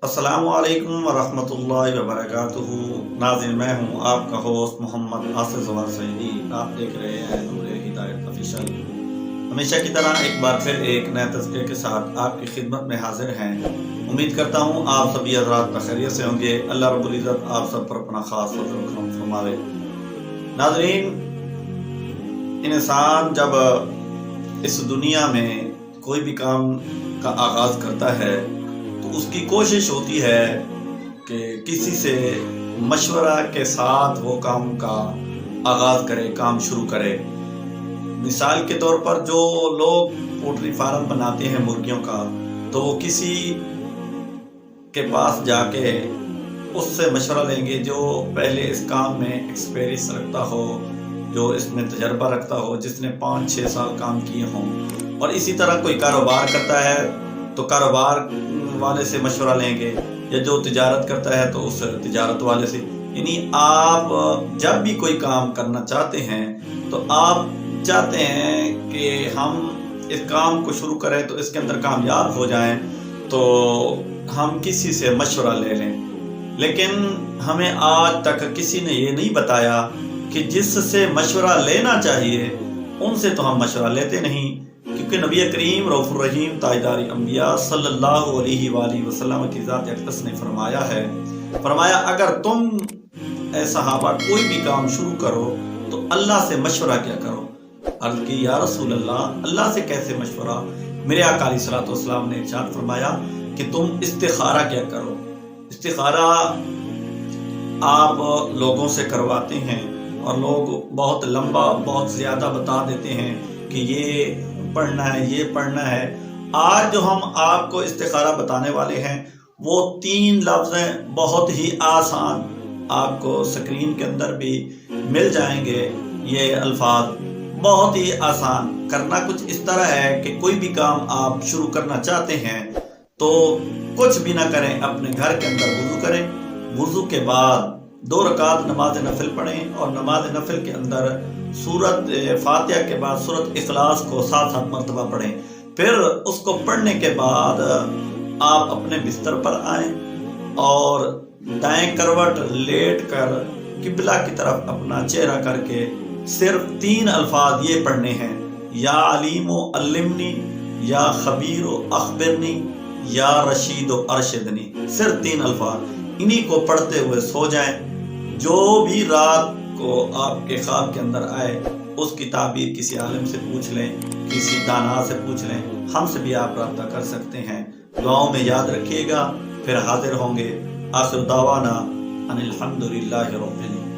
अस्सलामु अलैकुम वरहमतुल्लाहि वबरकातुहू। नाज़रीन, मैं हूँ आपका होस्ट मोहम्मद आसिफ जवार सईदी। आप देख रहे हैं नूरे हिदायत ऑफिशियल। हमेशा की तरह एक बार फिर एक नए तज़किरे के साथ आपकी खिदमत में हाजिर हैं। उम्मीद करता हूँ आप सभी हज़रात बखैरियत से होंगे। अल्लाह रब्बुल इज़्ज़त आप सब पर अपना ख़ास फज़ल करम फरमावे। नाज़रीन, इंसान जब इस दुनिया में कोई भी काम का आगाज़ करता है तो उसकी कोशिश होती है कि किसी से मशवरा के साथ वो काम का आगाज़ करे, काम शुरू करे। मिसाल के तौर पर जो लोग पोल्ट्री फार्म बनाते हैं मुर्गियों का, तो वो किसी के पास जाके उससे मशवरा लेंगे जो पहले इस काम में एक्सपीरियंस रखता हो, जो इसमें तजर्बा रखता हो, जिसने 5-6 साल काम किए हों। और इसी तरह कोई कारोबार करता है तो कारोबार वाले से मशवरा लेंगे, या जो तिजारत करता है तो उस तिजारत वाले से। यानी आप जब भी कोई काम करना चाहते हैं तो आप चाहते हैं कि हम इस काम को शुरू करें तो इसके अंदर कामयाब हो जाएं, तो हम किसी से मशवरा ले लें। लेकिन हमें आज तक किसी ने ये नहीं बताया कि जिससे मशवरा लेना चाहिए उनसे तो हम मशवरा लेते नहीं, क्योंकि नबी करीम रऊफ़ुर रहीम ताजदार अंबिया सल्लल्लाहु अलैहि वसल्लम की ज़ात अक़दस ने फरमाया अगर तुम सहाबा कोई भी काम शुरू करो तो अल्लाह से मशवरा क्या करो। अर्ज़ की या रसूल अल्लाह, अल्लाह से कैसे मशवरा? मेरे आका अलैहिस्सलातु वस्सलाम ने इरशाद फरमाया कि तुम इस्तिखारा क्या करो। इस्तिखारा आप लोगों से करवाते हैं और लोग बहुत लंबा, बहुत ज़्यादा बता देते हैं कि ये पढ़ना है, ये पढ़ना है। आज जो हम आपको इस्तिखारा बताने वाले हैं वो 3 लफ्ज़ हैं, बहुत ही आसान, आपको स्क्रीन के अंदर भी मिल जाएंगे। ये अल्फाज बहुत ही आसान। करना कुछ इस तरह है कि कोई भी काम आप शुरू करना चाहते हैं तो कुछ भी ना करें, अपने घर के अंदर वुज़ू करें। वुज़ू के बाद 2 रकात नमाज नफिल पढ़ें और नमाज नफिल के अंदर सूरत फातिहा के बाद सूरत इखलास को 7-7 मरतबा पढ़ें। फिर उसको पढ़ने के बाद आप अपने बिस्तर पर आएं और दाएं करवट लेट कर किबला की तरफ अपना चेहरा करके सिर्फ 3 अल्फाज ये पढ़ने हैं, या अलीमो अल्लिमनी, या खबीरो अखबिरनी, या रशीदो अरशदनी। सिर्फ 3 अल्फाज, इन्हीं को पढ़ते हुए सो जाएं। जो भी रात को आपके ख्वाब के अंदर आए उसकी ताबीर किसी आलिम से पूछ लें, किसी दाना से पूछ लें। हमसे भी आप रब्ता कर सकते हैं। दुआओं में याद रखिएगा, फिर हाजिर होंगे। आखिर दावाना अनिल हम्दुलिल्लाहि रब्बिल